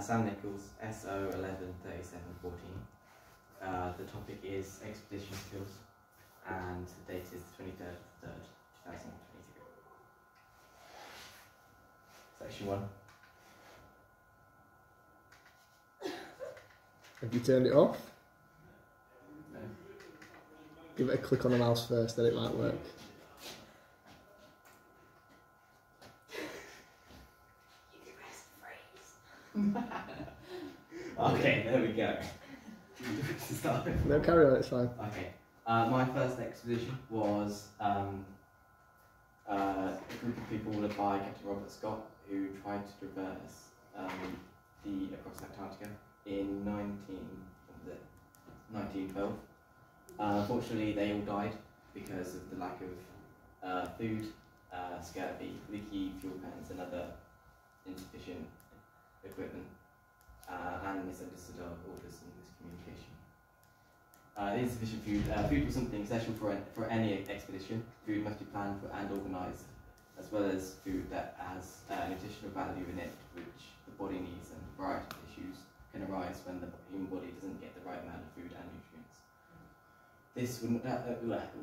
Sam Nichols, SO113714. The topic is expedition skills, and the date is the 23rd of the 3rd, 2023. Section 1. Have you turned it off? No. Give it a click on the mouse first, then it might work. Okay, there we go. No, carry on, it's fine. Okay. My first expedition was a group of people led by Captain Robert Scott, who tried to traverse across Antarctica in 1912. Unfortunately, they all died because of the lack of food, scurvy, leaky fuel pans, and other insufficient equipment, and misunderstood orders and miscommunication. Insufficient food. Food was something essential for any expedition. Food must be planned for and organised, as well as food that has an additional value in it, which the body needs, and a variety of issues can arise when the human body doesn't get the right amount of food and nutrients. This would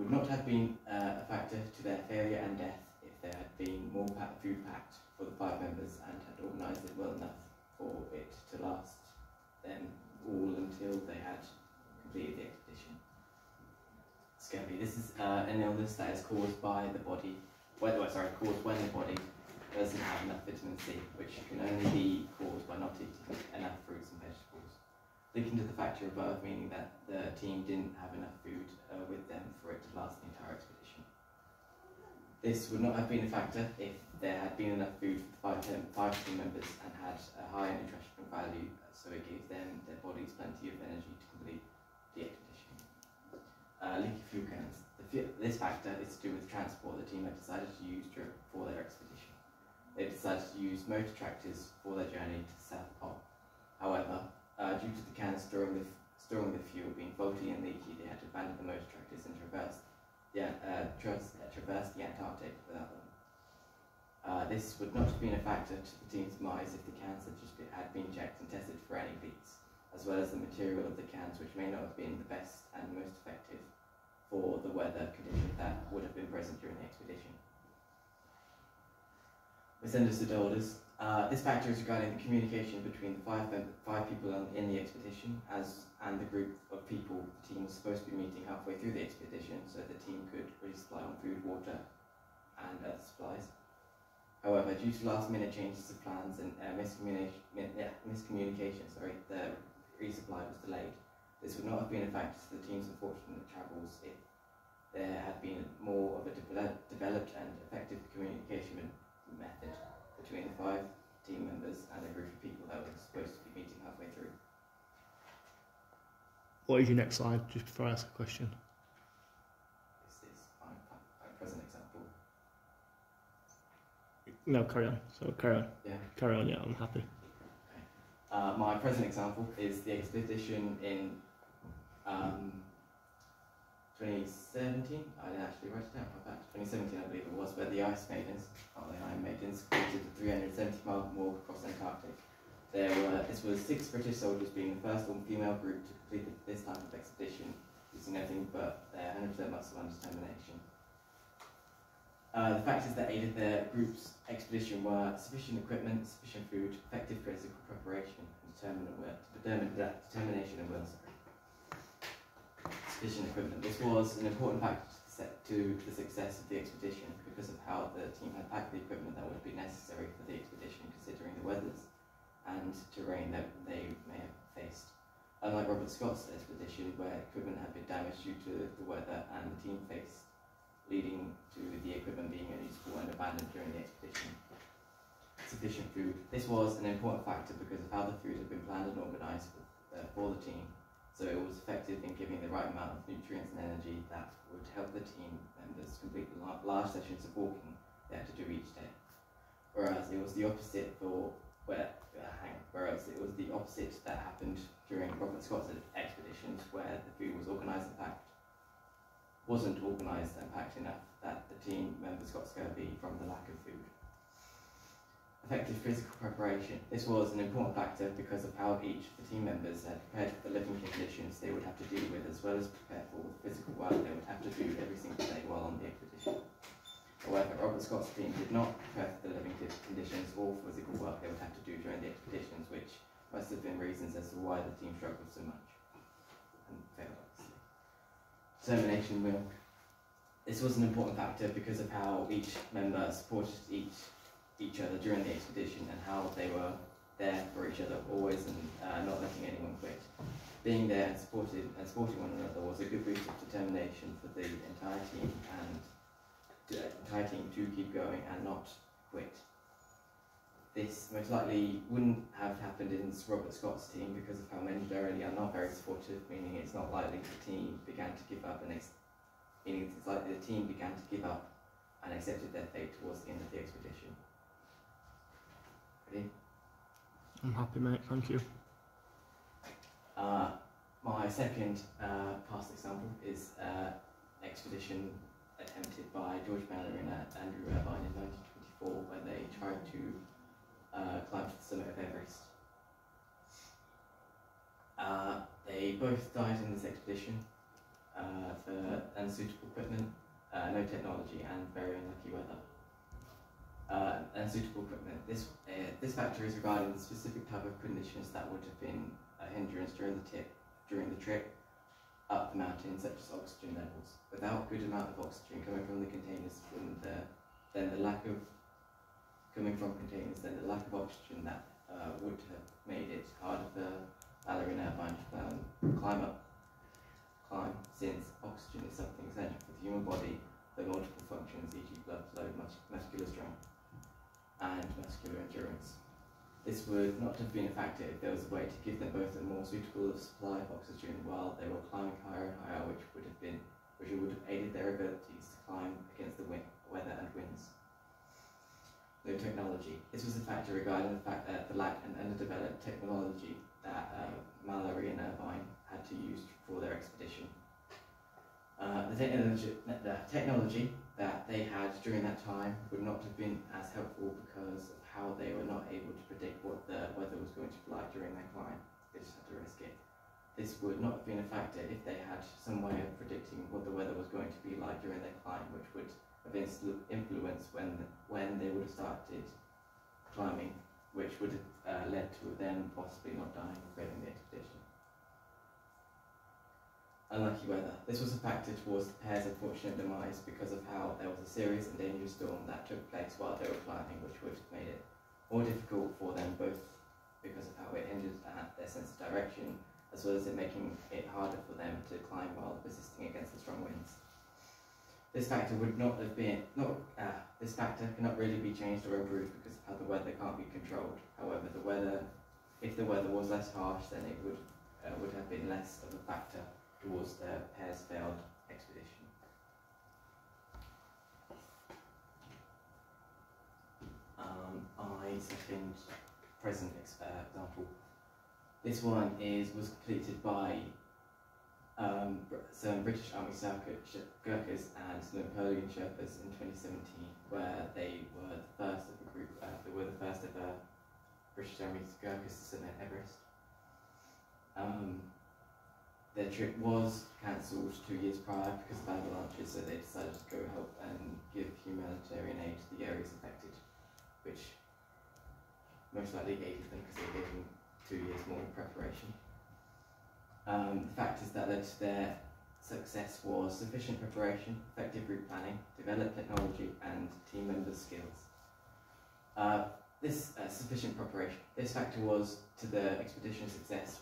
not have been a factor to their failure and death if there had been more food packed for the 5 members and had organised it well enough for it to last them all until they had completed the expedition. Scurvy. This is an illness that is caused by the body, caused when the body doesn't have enough vitamin C, which can only be caused by not eating enough fruits and vegetables. Linking to the factor above, meaning that the team didn't have enough food with them for it to last the entire expedition. This would not have been a factor if there had been enough food for the 5 team members and had a high nutritional value, so it gave them, their bodies, plenty of energy to complete the expedition. Leaky fuel cans. This factor is to do with transport the team had decided to use for their expedition. They decided to use motor tractors for their journey to the South Pole. However, due to the cans storing the fuel being faulty and leaky, they had to abandon the motor tractors and traverse the Antarctic without them. This would not have been a factor to the team's demise if the cans had been checked and tested for any leaks, as well as the material of the cans, which may not have been the best and most effective for the weather conditions that would have been present during the expedition. Misunderstood orders. This factor is regarding the communication between the five people in the expedition and the group of people the team was supposed to be meeting halfway through the expedition, so the team could resupply on food, water, and other supplies. However, due to last-minute changes of plans and miscommunication, the resupply was delayed. This would not have been a factor to the team's unfortunate travels if there had been more of a developed and effective communication method between the 5 team members and a group of people that were supposed to be meeting halfway through. What is your next slide, just before I ask a question? This is my present example. No, carry on. So carry on. Yeah. Carry on, yeah, I'm happy. Okay. My present example is the expedition in 2017. I didn't actually write it down, in fact. 2017, I believe it was, where the Iron Maidens completed the 370-mile walk across Antarctic. This was 6 British soldiers being the first all-female group to complete this type of expedition, using nothing but their 100% muscle and determination. The factors that aided the group's expedition were sufficient equipment, sufficient food, effective physical preparation, and determination and will. Sufficient equipment. This was an important factor to the success of the expedition because of how the team had packed the equipment that would be necessary for the expedition, considering the weathers and terrain that they may have faced. Unlike Robert Scott's expedition, where equipment had been damaged due to the weather and the team faced, leading to the equipment being unusable and abandoned during the expedition. Sufficient food. This was an important factor because of how the food had been planned and organised for the team, so it was effective in giving the right amount of nutrients and energy that would help the team members complete the large sessions of walking they had to do each day. Whereas it was the opposite that happened during Robert Scott's expeditions, where the food was organised and packed. Wasn't organised and packed enough that the team members got scurvy from the lack of food. Effective physical preparation. This was an important factor because of how each of the team members had prepared for the living conditions they would have to deal with, as well as prepare for the physical work they would have to do every single day while on the expedition. However, Robert Scott's team did not prepare for the living conditions or physical work they would have to do during the expeditions, which must have been reasons as to why the team struggled so much and failed, obviously. Determination will. This was an important factor because of how each member supported each other during the expedition and how they were there for each other always and not letting anyone quit. Being there and supporting one another was a good boost of determination for the entire team to keep going and not quit. This most likely wouldn't have happened in Robert Scott's team because of how mentioned are not very supportive, meaning it's not likely the team began to give up meaning it's likely the team began to give up and accepted their fate towards the end of the expedition. Ready? I'm happy, mate, thank you. My second past example is expedition attempted by George Mallory and Andrew Irvine in 1924, where they tried to climb to the summit of Everest. They both died in this expedition for unsuitable equipment, no technology, and very unlucky weather. Unsuitable equipment. This factor is regarding the specific type of conditions that would have been a hindrance during the trip up the mountain, such as oxygen levels. Without good amount of oxygen coming from the containers, then the lack of oxygen that would have made it harder for Mallory and Irvine to climb, since oxygen is something essential for the human body for multiple functions, e.g. blood flow, muscular strength, and muscular endurance. This would not have been a factor if there was a way to give them both a more suitable supply of oxygen while they were climbing higher and higher, which would have aided their abilities to climb against the weather and winds. No technology. This was a factor regarding the fact that the lack and underdeveloped technology that Mallory and Irvine had to use for their expedition. The technology that they had during that time would not have been as helpful because of how they were not able to predict what the weather was going to be like during their climb. They just had to risk it. This would not have been a factor if they had some way of predicting what the weather was going to be like during their climb, which would have influenced when they would have started climbing, which would have led to them possibly not dying or failing the expedition. Unlucky weather. This was a factor towards the pair's unfortunate demise because of how there was a serious and dangerous storm that took place while they were climbing, which would have made it more difficult for them, both because of how it hindered their sense of direction, as well as it making it harder for them to climb while persisting against the strong winds. This factor this factor cannot really be changed or improved because of how the weather can't be controlled. However, if the weather was less harsh, then it would have been less of a factor towards the pair's failed expedition. My second present example. This one was completed by some British Army Gurkhas and some Napoleon Sherpas in 2017, where they were the first of a group. They were the first ever British Army Gurkhas to summit Everest. Their trip was cancelled 2 years prior because of avalanches, so they decided to go help and give humanitarian aid to the areas affected, which most likely aided them because they gave them 2 years more preparation. The factors that led to their success was sufficient preparation, effective route planning, developed technology, and team members' skills. This sufficient preparation. This factor was to the expedition's success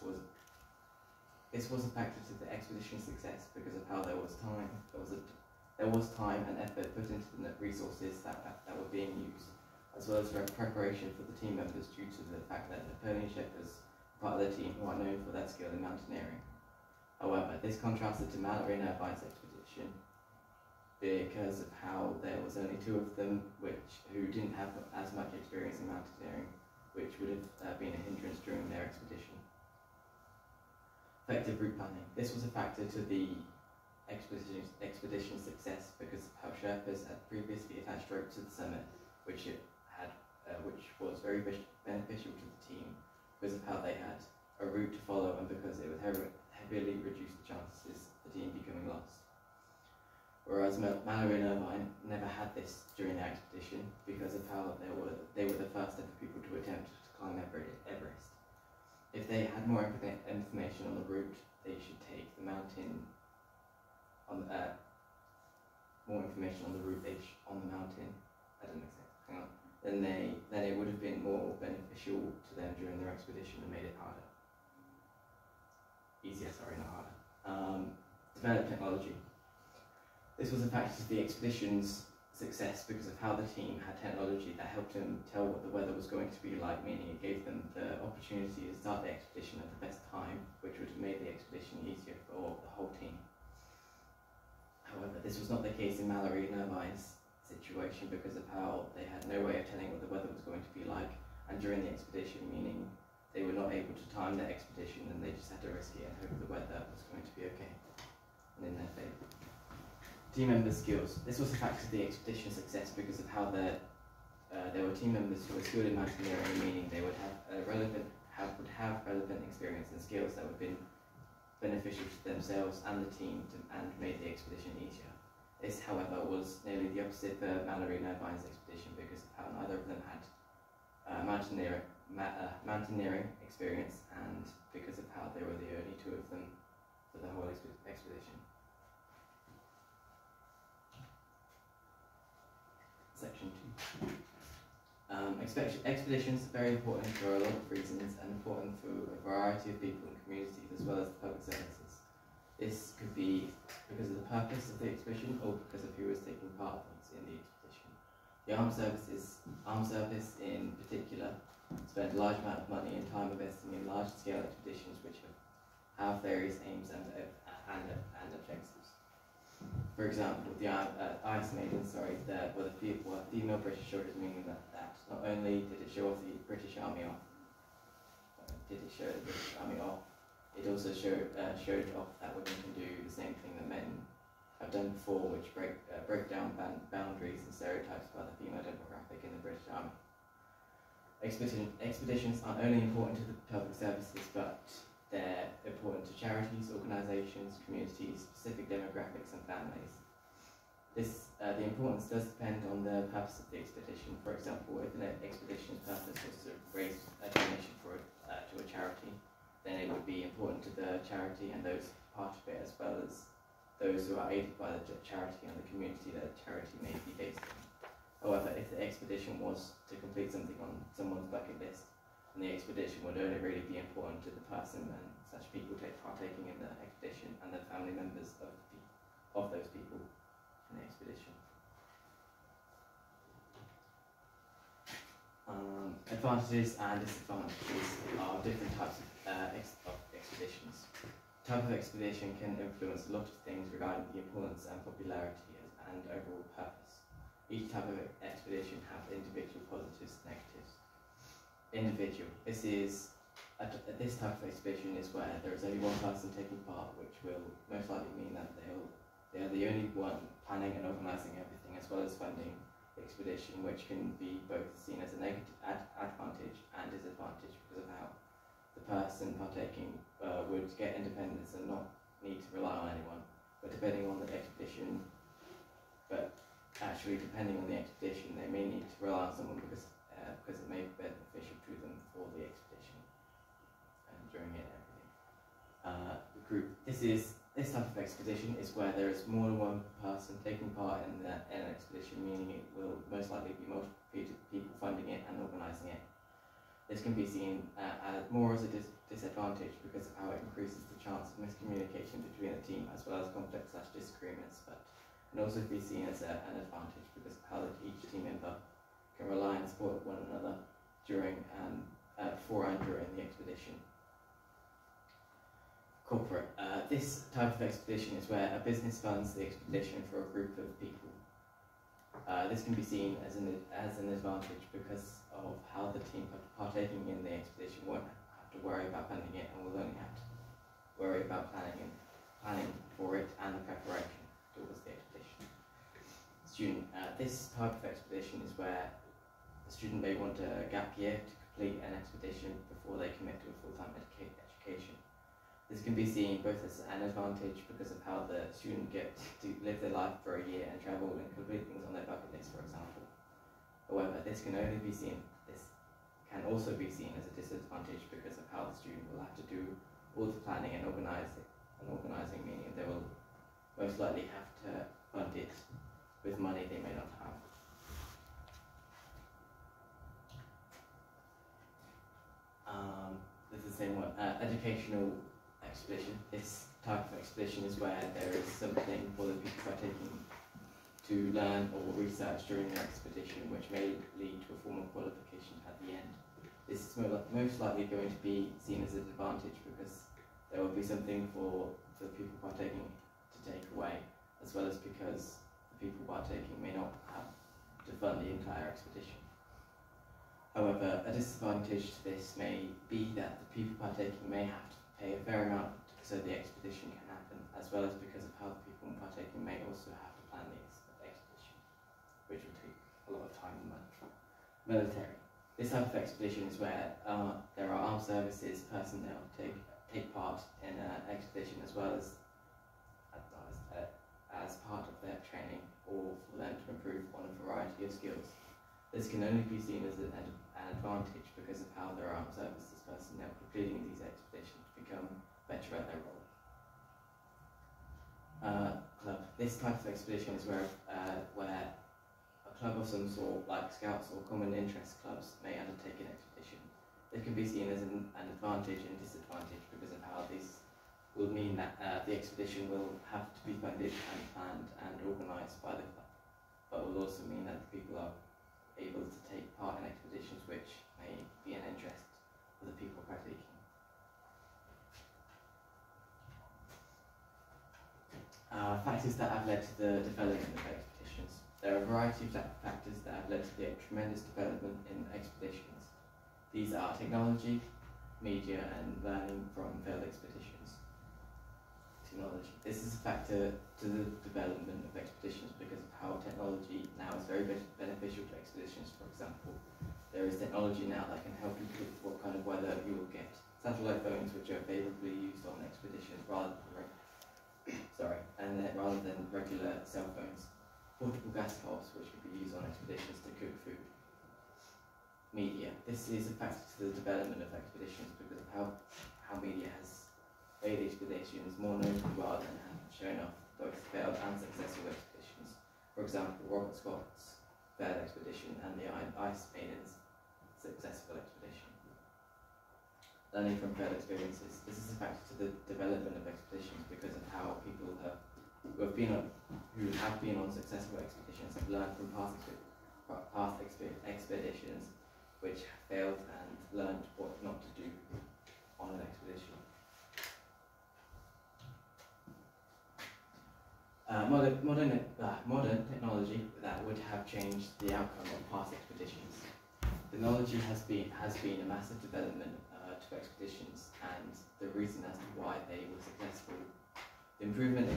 This was a factor to the expedition's success because of how there was time and effort put into the resources that were being used, as well as preparation for the team members due to the fact that Napoleon Sherpas, part of their team, who are known for their skill in mountaineering. However, this contrasted to Mallory and Irvine's expedition because of how there was only 2 of them who didn't have as much experience in mountaineering, which would have been a hindrance during their expedition. Effective route planning. This was a factor to the expedition's success because of how Sherpas had previously attached rope to the summit, which it had which was very beneficial to the team because of how they had a route to follow and because it would heavily reduce the chances of the team becoming lost. Whereas Mallory and Irvine never had this during their expedition because of how they were the first ever people to attempt to climb Everest. If they had more information on the route, they should take the mountain on more information on the route on the mountain. I don't know exactly. Hang on. Then it would have been more beneficial to them during their expedition and made it harder. Easier, sorry, not harder. Develop technology. This was a factor to the expedition's success because of how the team had technology that helped them tell what the weather was going to be like, meaning it gave them the opportunity to start the expedition at the best time, which would have made the expedition easier for the whole team. However, this was not the case in Mallory and Irvine's situation because of how they had no way of telling what the weather was going to be like, and during the expedition, meaning they were not able to time their expedition and they just had to risk it and hope the weather was going to be okay, and in their favour. Team members' skills. This was a factor to the expedition's success because of how there were team members who were skilled in mountaineering, meaning they would have relevant experience and skills that would have been beneficial to themselves and the team and made the expedition easier. This, however, was nearly the opposite for Mallory and Irvine's expedition because of how neither of them had mountaineering experience and because of how they were the only two of them for the whole expedition. Section 2. Expeditions are very important for a lot of reasons and important for a variety of people and communities as well as the public services. This could be because of the purpose of the expedition or because of who was taking part in the expedition. The armed service in particular spend a large amount of money and time investing in large-scale expeditions which have various aims and objectives. For example, the Ice Maidens, were female British soldiers, meaning that not only did it show off the British Army off, it also showed off that women can do the same thing that men have done before, which break down boundaries and stereotypes about the female demographic in the British Army. Expeditions aren't only important to the public services, but they're important to charities, organisations, communities, specific demographics and families. The importance does depend on the purpose of the expedition. For example, if an expedition's purpose was to raise a donation to a charity, then it would be important to the charity and those part of it, as well as those who are aided by the charity and the community that the charity may be based in. However, if the expedition was to complete something on someone's bucket list, then the expedition would only really be important to the person and such people partaking in the expedition and the family members of those people in the expedition. Advantages and disadvantages are different types of expeditions. The type of expedition can influence a lot of things regarding the importance and popularity and overall purpose. Each type of expedition has individual positives and negatives. Individual. This type of expedition is where there is only one person taking part, which will most likely mean that they are the only one planning and organising everything, as well as funding the expedition, which can be both seen as a negative advantage and disadvantage because of how the person partaking would get independence and not need to rely on anyone. But depending on the expedition, they may need to rely on someone because it may be beneficial to them for the expedition and during it and everything. The group. This type of expedition is where there is more than one person taking part in an expedition, meaning it will most likely be multiple people funding it and organising it. This can be seen more as a disadvantage because of how it increases the chance of miscommunication between the team as well as conflict/disagreements, but can also be seen as an advantage because of how each team member can rely and support one another before and during the expedition. Corporate. This type of expedition is where a business funds the expedition for a group of people. This can be seen as an advantage because of how the team partaking in the expedition won't have to worry about funding it and will only have to worry about planning for it and the preparation towards the expedition. Student. This type of expedition is where A student may want a gap year to complete an expedition before they commit to a full-time education. This can be seen both as an advantage because of how the student gets to live their life for a year and travel and complete things on their bucket list, for example. However, this can also be seen as a disadvantage because of how the student will have to do all the planning and organising, meaning they will most likely have to fund it with money they may not have. This is the same one. Educational expedition. This type of expedition is where there is something for the people partaking to learn or research during their expedition, which may lead to a form of qualification at the end. This is most likely going to be seen as an advantage because there will be something for the people partaking to take away, as well as because the people partaking may not have to fund the entire expedition. However, a disadvantage to this may be that the people partaking may have to pay a fair amount so the expedition can happen, as well as because of how the people partaking may also have to plan the expedition, which will take a lot of time and money. Military. This type of expedition is where there are armed services personnel take part in an expedition as well as part of their training or for them to improve on a variety of skills. This can only be seen as an advantage because of how their armed services personnel completing these expeditions become better at their role. Club. This type of expedition is where a club of some sort, like scouts or common interest clubs, may undertake an expedition. It can be seen as an advantage and disadvantage because of how this will mean that the expedition will have to be funded and planned and organised by the club, but will also mean that the people are able to take part in expeditions which may be an interest for the people partaking. Factors that have led to the development of expeditions. There are a variety of factors that have led to the tremendous development in expeditions. These are technology, media, and learning from failed expeditions. Technology. This is a factor to the development of expeditions because of how technology now is very beneficial to expeditions. For example, there is technology now that can help you predict what kind of weather you will get. Satellite phones, which are favourably used on expeditions rather than regular cell phones. Portable gas stoves, which can be used on expeditions to cook food. Media. This is a factor to the development of expeditions because of how media has made expeditions more notable rather than showing off both failed and successful expeditions. For example, Robert Scott's failed expedition and the Ice Maiden's successful expedition. Learning from failed experiences. This is a factor to the development of expeditions because of how people who have been on successful expeditions have learned from past expeditions which failed and learned what not to do on an expedition. Modern technology that would have changed the outcome of past expeditions. Technology has been a massive development to expeditions, and the reason as to why they were successful. The improvement in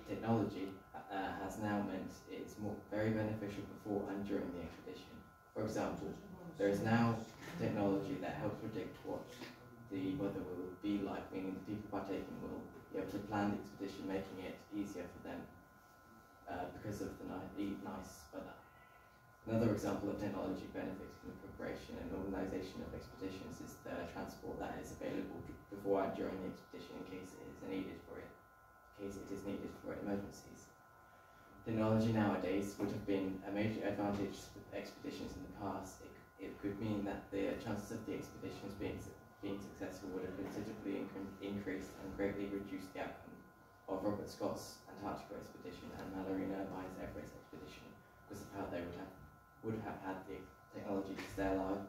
technology has now meant it's very beneficial before and during the expedition. For example, there is now technology that helps predict what the weather will be like, meaning the people partaking will be able to plan the expedition, making it easier for them because of the nice weather. Another example of technology benefiting from the preparation and organisation of expeditions is the transport that is available before and during the expedition in case it is needed for emergencies. Technology nowadays would have been a major advantage to expeditions in the past. It could mean that the chances of the expeditions being successful would have considerably increased and greatly reduced the outcome of Robert Scott's Antarctica expedition and Mallory Irvine's Everest expedition because of how they would have had the technology to stay alive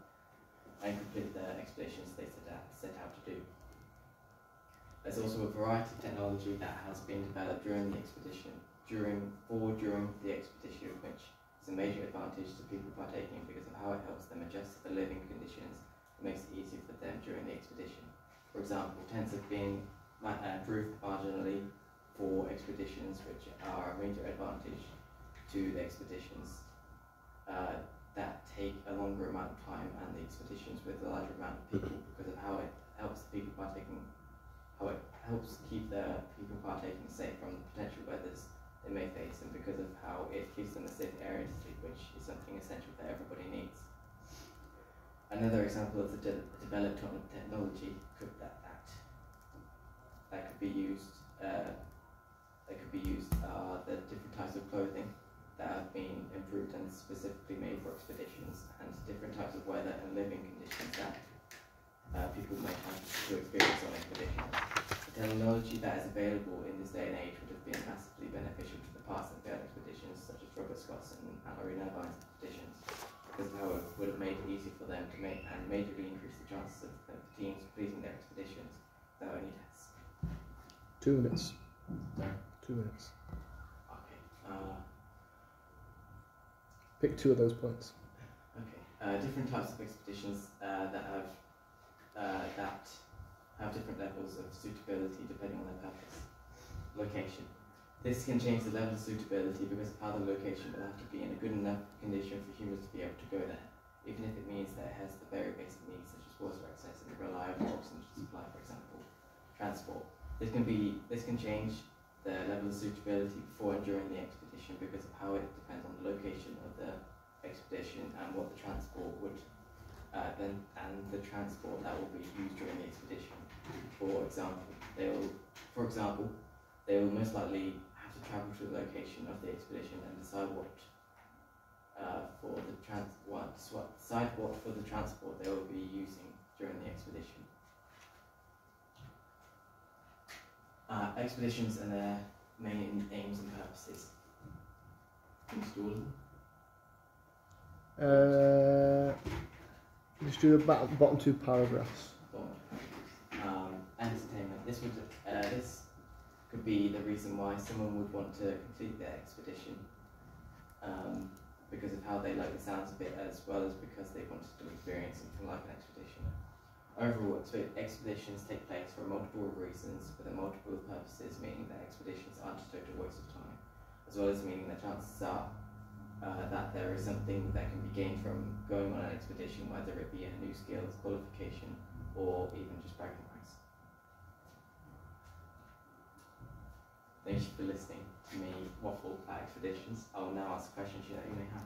and complete the expeditions they set out to do. There's also a variety of technology that has been developed during the expedition, during the expedition, which is a major advantage to people partaking because of how it helps them adjust to the living conditions and makes it easier for them during the expedition. For example, tents have been improved marginally for expeditions, which are a major advantage to the expeditions. that take a longer amount of time and the expeditions with a larger amount of people because of how it helps the people partaking, how it helps keep the people partaking safe from the potential weathers they may face, and because of how it gives them a safe area to sleep, which is something essential that everybody needs. Another example of the developed technology that could be used are the different types of clothing that have been improved and specifically made for expeditions, and different types of weather and living conditions that people may have to experience on expeditions. The technology that is available in this day and age would have been massively beneficial to the past and failed expeditions, such as Robert Scott's and Mallory Irvine's expeditions, because how it would have made it easy for them to make and majorly increase the chances of the teams completing their expeditions without any tests. 2 minutes. Sorry? 2 minutes. Okay. Pick 2 of those points. Okay. Different types of expeditions that have different levels of suitability depending on their purpose. Location. This can change the level of suitability because of how the location will have to be in a good enough condition for humans to be able to go there, even if it means that it has the very basic needs such as water access and a reliable oxygen supply, for example. Transport. This can change the level of suitability before and during the expedition because of how it depends on the location of the expedition and what the transport would the transport that will be used during the expedition. For example, they will most likely have to travel to the location of the expedition and decide what for the transport they will be using during the expedition. Expeditions and their main aims and purposes. Install them. Just do the bottom 2 paragraphs. Entertainment. This could be the reason why someone would want to complete their expedition, because of how they like the sounds of it, as well as because they wanted to experience something like an expedition. Overall, expeditions take place for multiple reasons with a multiple purposes, meaning that expeditions aren't just a total waste of time, as well as meaning that chances are that there is something that can be gained from going on an expedition, whether it be a new skills, qualification, or even just bragging rights. Thank you for listening to me waffle at expeditions. I will now ask questions that you may have.